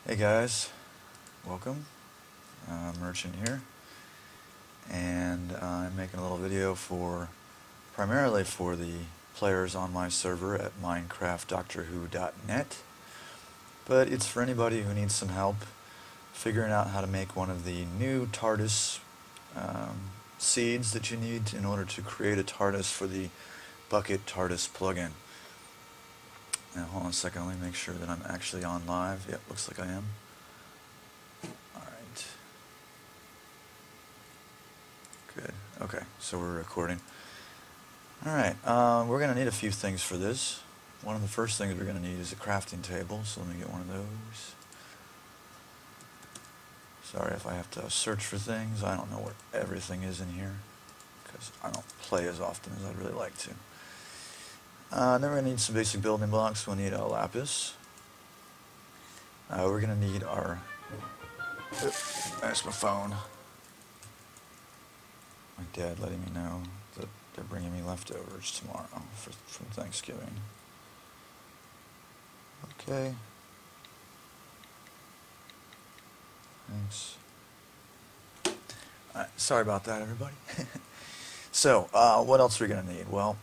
Hey guys, welcome. Merchant here, and I'm making a little video primarily for the players on my server at minecraftdoctorwho.net, but it's for anybody who needs some help figuring out how to make one of the new TARDIS seeds that you need in order to create a TARDIS for the bukkit TARDIS plugin. Now hold on a second, let me make sure that I'm actually on live. Yep, looks like I am. Alright. Good. Okay, so we're recording. Alright, we're going to need a few things for this. One of the first things we're going to need is a crafting table, so let me get one of those. Sorry if I have to search for things. I don't know where everything is in here, because I don't play as often as I'd really like to. Then we're going to need some basic building blocks. We'll need a lapis. We're going to need our... That's my phone. My dad letting me know that they're bringing me leftovers tomorrow from Thanksgiving. Okay. Thanks. Sorry about that, everybody. So, what else are we going to need? Well,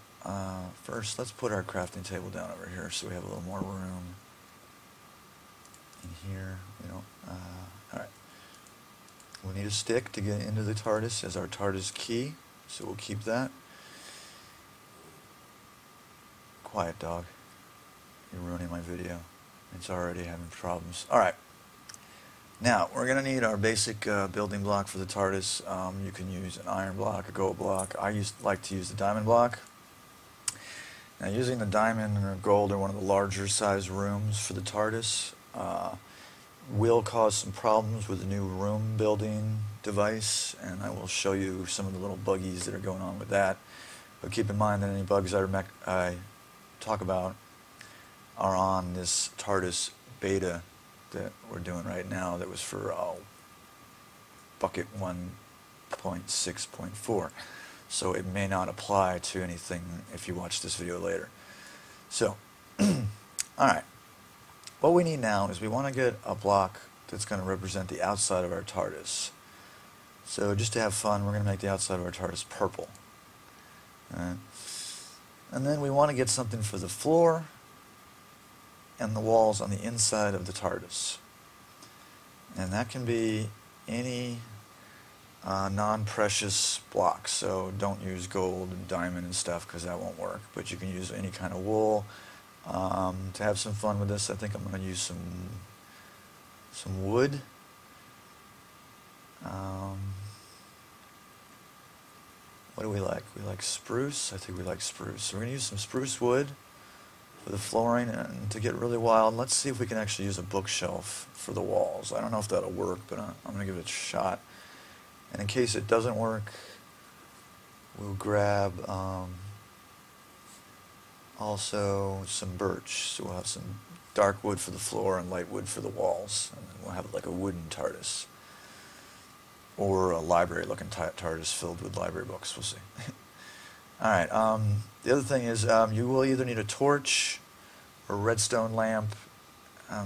first, let's put our crafting table down over here so we have a little more room in here. We don't, alright. We'll need a stick to get into the TARDIS as our TARDIS key, so we'll keep that. Quiet, dog. You're ruining my video. It's already having problems. Alright. Now, we're going to need our basic building block for the TARDIS. You can use an iron block, a gold block. I like to use the diamond block. Now, using the diamond or gold or one of the larger size rooms for the TARDIS will cause some problems with the new room building device, and I will show you some of the little buggies that are going on with that. But keep in mind that any bugs I talk about are on this TARDIS beta that we're doing right now that was for bukkit 1.6.4. So it may not apply to anything if you watch this video later. So, alright. What we need now is we want to get a block that's going to represent the outside of our TARDIS. So just to have fun, we're going to make the outside of our TARDIS purple. And then we want to get something for the floor and the walls on the inside of the TARDIS. And that can be any non-precious blocks, so don't use gold and diamond and stuff because that won't work, but you can use any kind of wool. To have some fun with this, I think I'm going to use some wood. What do we like? We like spruce. I think we like spruce. So we're going to use some spruce wood for the flooring, and to get really wild, let's see if we can actually use a bookshelf for the walls. I don't know if that'll work, but I'm going to give it a shot. And in case it doesn't work, we'll grab also some birch. So we'll have some dark wood for the floor and light wood for the walls. And then we'll have like a wooden TARDIS. Or a library-looking TARDIS filled with library books. We'll see. Alright, the other thing is you will either need a torch or a redstone lamp.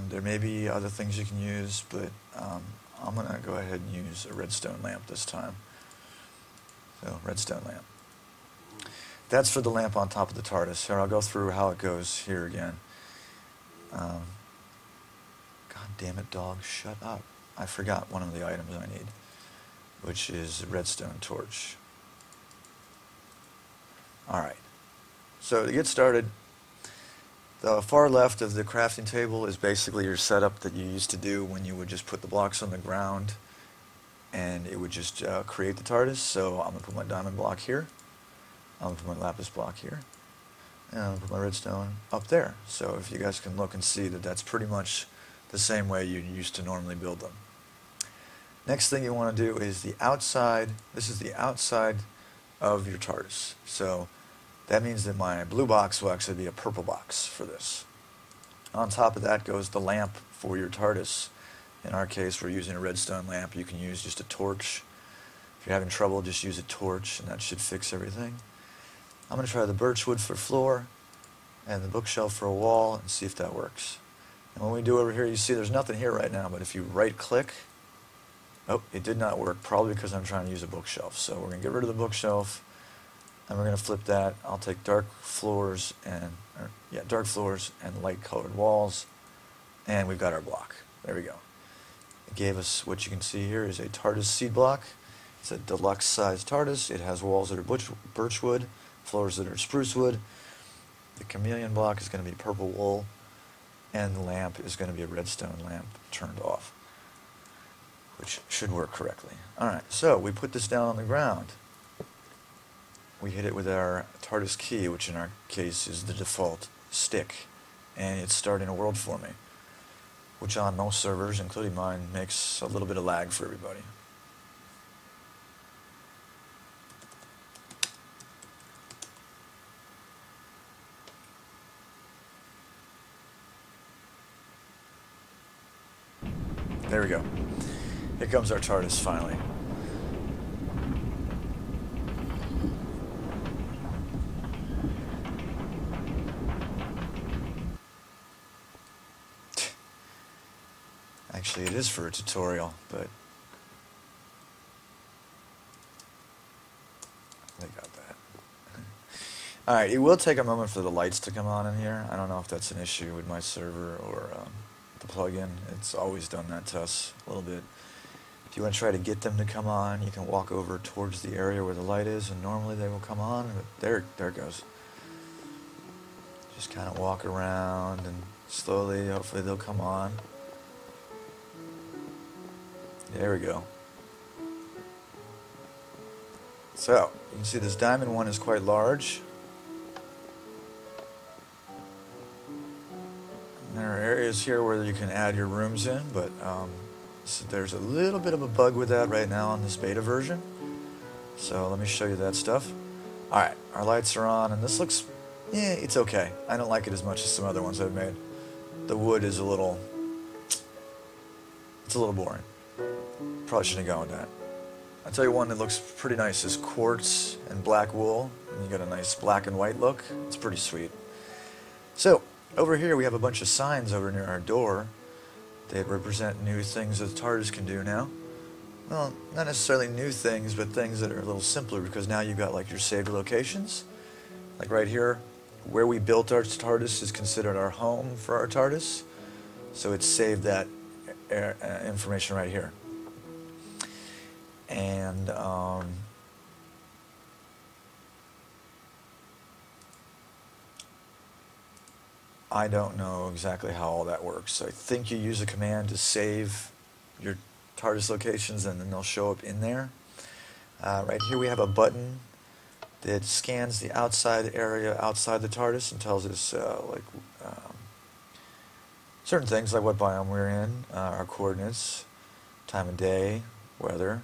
There may be other things you can use, but I'm going to go ahead and use a redstone lamp this time. So, redstone lamp. That's for the lamp on top of the TARDIS. Here, I'll go through how it goes here again. God damn it, dog, shut up. I forgot one of the items I need, which is a redstone torch. Alright, so to get started, the far left of the crafting table is basically your setup that you used to do when you would just put the blocks on the ground and it would just create the TARDIS. So I'm going to put my diamond block here, I'm going to put my lapis block here, and I'm going to put my redstone up there. So if you guys can look and see that that's pretty much the same way you used to normally build them. Next thing you want to do is the outside. This is the outside of your TARDIS. So that means that my blue box will actually be a purple box for this. On top of that goes the lamp for your TARDIS. In our case, we're using a redstone lamp. You can use just a torch. If you're having trouble, just use a torch, and that should fix everything. I'm going to try the birch wood for floor and the bookshelf for a wall and see if that works. And when we do over here, you see there's nothing here right now, but if you right click, oh, it did not work, probably because I'm trying to use a bookshelf. So we're going to get rid of the bookshelf, and we're going to flip that. I'll take dark floors and light colored walls, and we've got our block. There we go. It gave us, what you can see here is a TARDIS seed block. It's a deluxe size TARDIS. It has walls that are birchwood, floors that are spruce wood. The chameleon block is going to be purple wool, and the lamp is going to be a redstone lamp turned off, which should work correctly. Alright, so we put this down on the ground. We hit it with our TARDIS key, which in our case is the default stick, and it's starting a world for me, which on most servers, including mine, makes a little bit of lag for everybody. There we go. Here comes our TARDIS finally. Actually, it is for a tutorial, but they got that. Alright, it will take a moment for the lights to come on in here. I don't know if that's an issue with my server or the plugin. It's always done that to us a little bit. If you want to try to get them to come on, you can walk over towards the area where the light is, and normally they will come on. But there it goes. Just kind of walk around, and slowly, hopefully they'll come on. There we go. So, you can see this diamond one is quite large. There are areas here where you can add your rooms in, but so there's a little bit of a bug with that right now on this beta version. So let me show you that stuff. Alright, our lights are on, and this looks, yeah, it's okay. I don't like it as much as some other ones I've made. The wood is it's a little boring. Probably shouldn't have gone with that. I'll tell you one that looks pretty nice is quartz and black wool, and you got a nice black and white look. It's pretty sweet. So, over here we have a bunch of signs over near our door that represent new things that TARDIS can do now. Well, not necessarily new things, but things that are a little simpler, because now you've got like your saved locations. Like right here, where we built our TARDIS is considered our home for our TARDIS. So it's saved that information right here. And I don't know exactly how all that works. I think you use a command to save your TARDIS locations, and then they'll show up in there. Right here we have a button that scans the outside area outside the TARDIS and tells us certain things like what biome we're in, our coordinates, time of day, weather,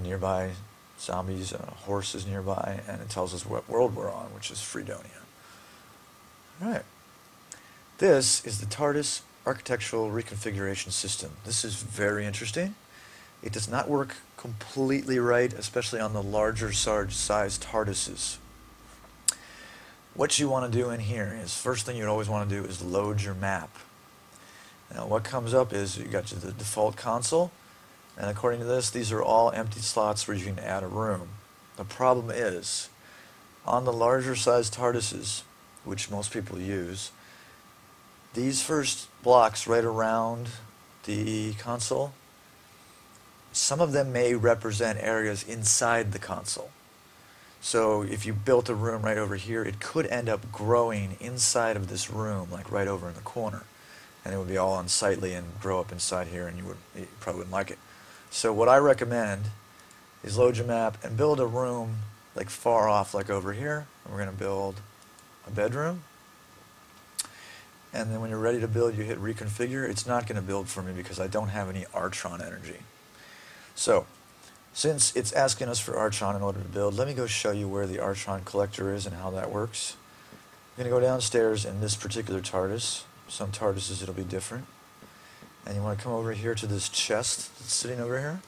nearby zombies, horses nearby, and it tells us what world we're on, which is Fredonia. Alright. This is the TARDIS Architectural Reconfiguration System. This is very interesting. It does not work completely right, especially on the larger size TARDISes. What you want to do in here is, first thing you'd always want to do is load your map. Now what comes up is you got the default console, and according to this, these are all empty slots where you can add a room. The problem is, on the larger size TARDISes, which most people use, these first blocks right around the console, some of them may represent areas inside the console. So if you built a room right over here, it could end up growing inside of this room, like right over in the corner. And it would be all unsightly and grow up inside here, and you probably wouldn't like it. So what I recommend is load your map and build a room like far off, like over here. And we're going to build a bedroom. And then when you're ready to build, you hit reconfigure. It's not going to build for me because I don't have any Artron energy. So, since it's asking us for Artron in order to build, let me go show you where the Artron collector is and how that works. You're going to go downstairs in this particular TARDIS. Some TARDISes it'll be different. And you want to come over here to this chest that's sitting over here.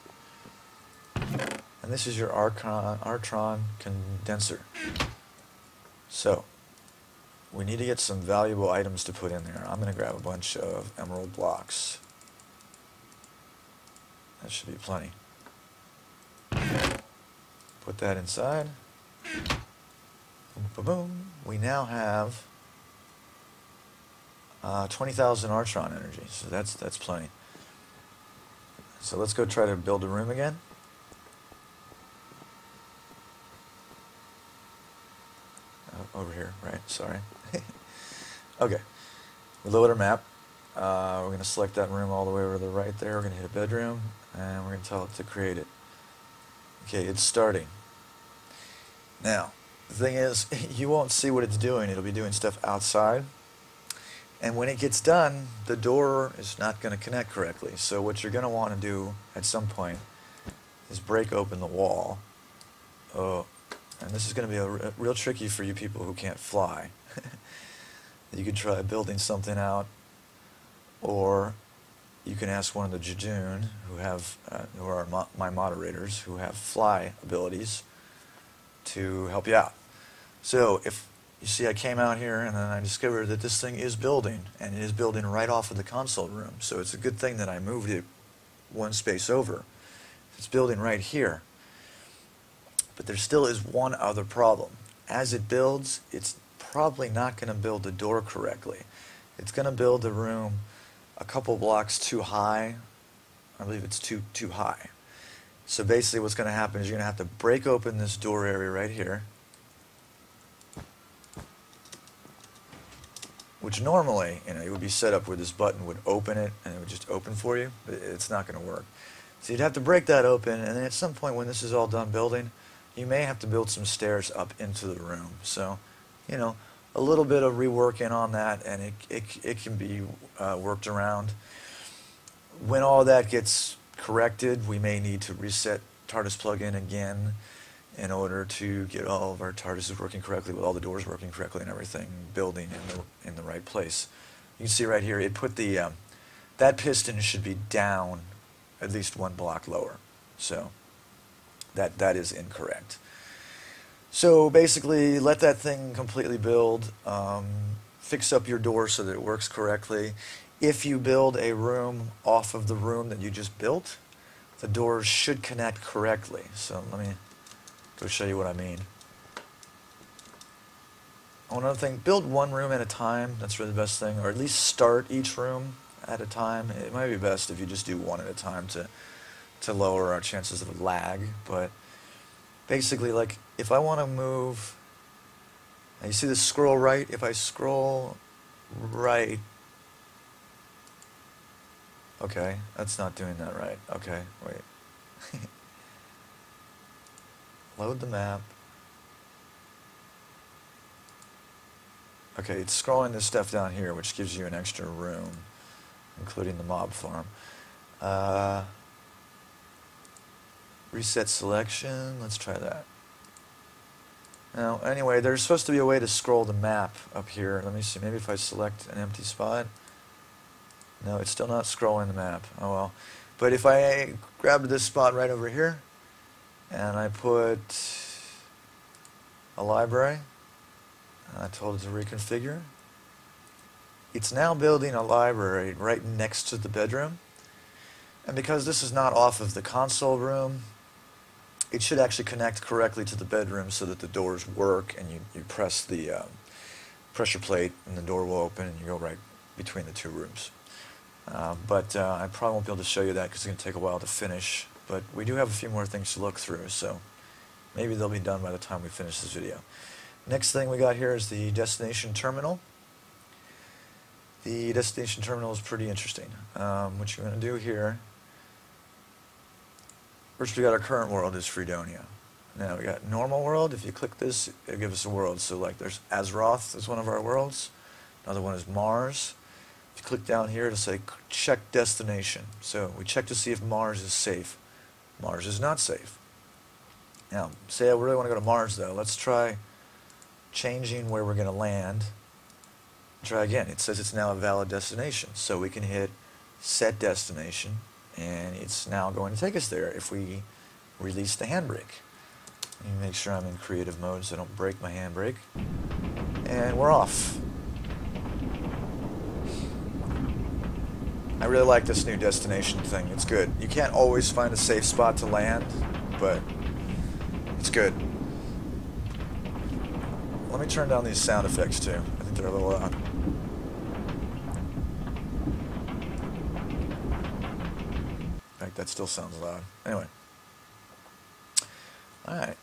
And this is your Artron condenser. So, we need to get some valuable items to put in there. I'm going to grab a bunch of emerald blocks. That should be plenty. Put that inside. Boom, boom, boom. We now have 20,000 Artron energy, so that's plenty. So let's go try to build a room again. Over here, right? Sorry. Okay. We load our map. We're going to select that room all the way over to the right there. We're going to hit a bedroom, and we're going to tell it to create it. Okay, it's starting. Now, the thing is, you won't see what it's doing. It'll be doing stuff outside. And when it gets done, the door is not going to connect correctly. So what you're going to want to do at some point is break open the wall. Oh, and this is going to be a real tricky for you people who can't fly. You could try building something out, or you can ask one of the Jejun, who are my moderators, who have fly abilities, to help you out. So if you see, I came out here and then I discovered that this thing is building, and it is building right off of the console room. So it's a good thing that I moved it one space over. It's building right here. But there still is one other problem. As it builds, it's probably not going to build the door correctly. It's going to build the room a couple blocks too high. I believe it's too high. So basically what's going to happen is you're going to have to break open this door area right here, which normally, it would be set up where this button would open it and it would just open for you, but it's not going to work. So you'd have to break that open, and then at some point when this is all done building, you may have to build some stairs up into the room. So, a little bit of reworking on that, and it can be worked around. When all that gets corrected, we may need to reset TARDIS plugin again in order to get all of our TARDISes working correctly, with all the doors working correctly and everything building in the right place. You can see right here, it put the that piston should be down at least one block lower. So that is incorrect. So basically, let that thing completely build. Fix up your door so that it works correctly. If you build a room off of the room that you just built, the doors should connect correctly. So let me go show you what I mean. Oh, another thing, build one room at a time. That's really the best thing. Or at least start each room at a time. It might be best if you just do one at a time to lower our chances of lag. But basically, like, if I want to move, now you see this scroll right? If I scroll right, okay, that's not doing that right. Okay, wait. Load the map. Okay, it's scrolling this stuff down here, which gives you an extra room, including the mob farm. Reset selection, let's try that. Now, anyway, there's supposed to be a way to scroll the map up here. Let me see, maybe if I select an empty spot. No, it's still not scrolling the map. Oh well. But if I grab this spot right over here, and I put a library, and I told it to reconfigure, it's now building a library right next to the bedroom. And because this is not off of the console room, it should actually connect correctly to the bedroom so that the doors work, and you press the pressure plate and the door will open and you go right between the two rooms. But I probably won't be able to show you that because it's going to take a while to finish. But we do have a few more things to look through, so maybe they'll be done by the time we finish this video. Next thing we got here is the destination terminal. The destination terminal is pretty interesting. What you're going to do here, first we got our current world is Fredonia. Now we got normal world. If you click this, it'll give us a world. So like there's Azeroth is one of our worlds. Another one is Mars. If you click down here, it'll say check destination. So we check to see if Mars is safe. Mars is not safe. Now, say I really want to go to Mars though. Let's try changing where we're going to land. Try again. It says it's now a valid destination. So we can hit set destination, and it's now going to take us there if we release the handbrake. Let me make sure I'm in creative mode so I don't break my handbrake. and we're off. I really like this new destination thing. It's good. You can't always find a safe spot to land, but it's good. Let me turn down these sound effects too. I think they're a little loud. In fact, that still sounds loud. Anyway. Alright.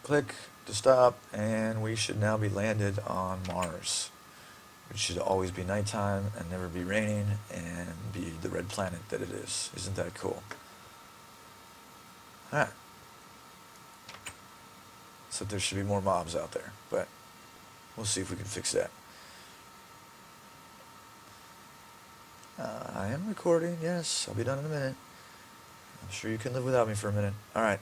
Click to stop, and we should now be landed on Mars. It should always be nighttime and never be raining and be the red planet that it is. Isn't that cool? Alright. So there should be more mobs out there, but we'll see if we can fix that. I am recording, yes. I'll be done in a minute. I'm sure you can live without me for a minute. Alright.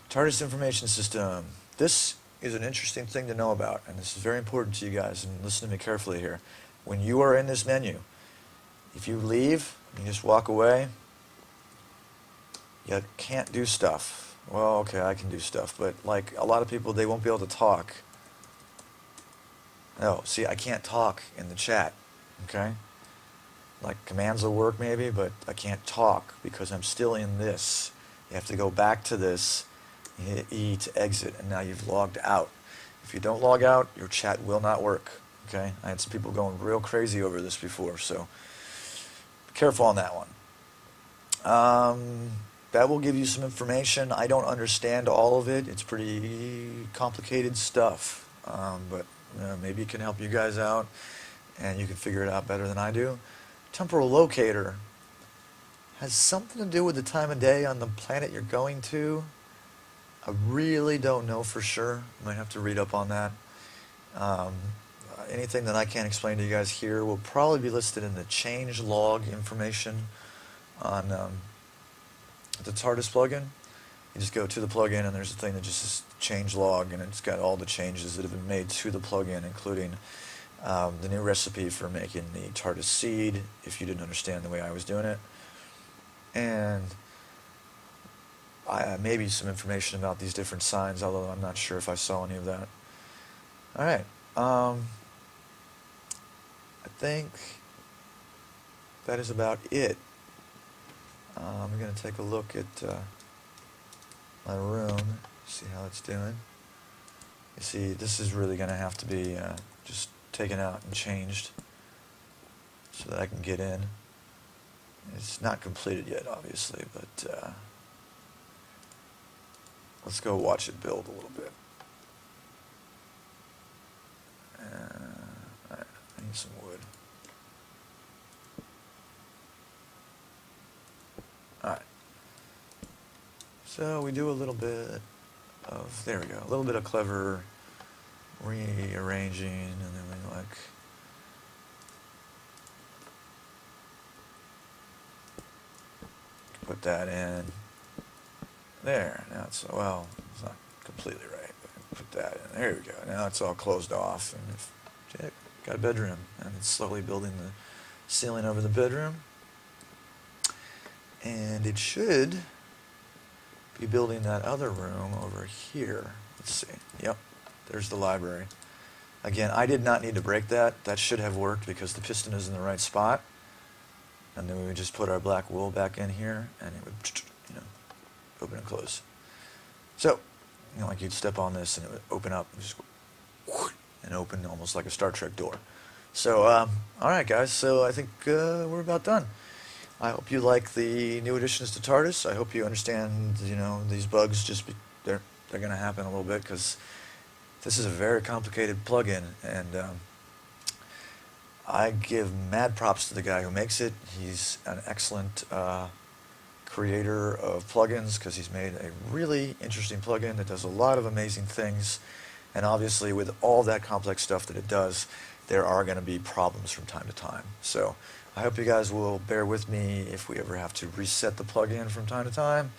TARDIS information system. This is an interesting thing to know about, and this is very important to you guys, and listen to me carefully here. When you are in this menu, if you leave, you just walk away, you can't do stuff. Well, okay, I can do stuff, but like a lot of people, they won't be able to talk. No, see, I can't talk in the chat, okay? Like commands will work maybe, but I can't talk because I'm still in this. You have to go back to this, you hit E to exit, and now you've logged out. If you don't log out, your chat will not work, okay? I had some people going real crazy over this before, so be careful on that one. That will give you some information. I don't understand all of it. It's pretty complicated stuff, but maybe it can help you guys out, and you can figure it out better than I do. Temporal locator has something to do with the time of day on the planet you're going to. I really don't know for sure. I might have to read up on that. Anything that I can't explain to you guys here will probably be listed in the change log information on the TARDIS plugin. You just go to the plugin, and there's a thing that just says change log, and it's got all the changes that have been made to the plugin, including the new recipe for making the TARDIS seed, if you didn't understand the way I was doing it. And maybe some information about these different signs, although I'm not sure if I saw any of that. Alright, I think that is about it. I'm going to take a look at my room, see how it's doing. You see, this is really going to have to be just taken out and changed so that I can get in. It's not completed yet, obviously, but let's go watch it build a little bit. Alright, I need some wood. Alright. So we do a little bit of, there we go, a little bit of clever rearranging, and then we like put that in there. Now it's, well, it's not completely right, but put that in. There we go. Now it's all closed off, and it's got a bedroom, and it's slowly building the ceiling over the bedroom, and it should be building that other room over here. Let's see. Yep, there's the library. Again, I did not need to break that. That should have worked because the piston is in the right spot. And then we would just put our black wool back in here, and it would, you know, open and close. So, you know, like you'd step on this, and it would open up, and just go, and open almost like a Star Trek door. So, all right, guys. So I think we're about done. I hope you like the new additions to TARDIS. I hope you understand, you know, these bugs. They're going to happen a little bit because this is a very complicated plugin, and I give mad props to the guy who makes it. He's an excellent creator of plugins because he's made a really interesting plugin that does a lot of amazing things. And obviously, with all that complex stuff that it does, there are going to be problems from time to time. So I hope you guys will bear with me if we ever have to reset the plugin from time to time,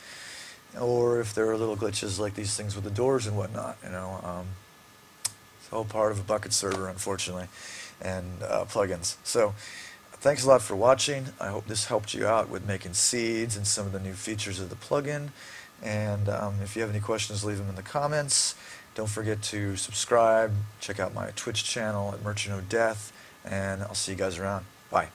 or if there are little glitches like these things with the doors and whatnot. You know, it's all part of a bukkit server, unfortunately, and plugins. So thanks a lot for watching. I hope this helped you out with making seeds and some of the new features of the plugin. And if you have any questions, leave them in the comments. Don't forget to subscribe, check out my Twitch channel at Merchant of Death, and I'll see you guys around. Bye.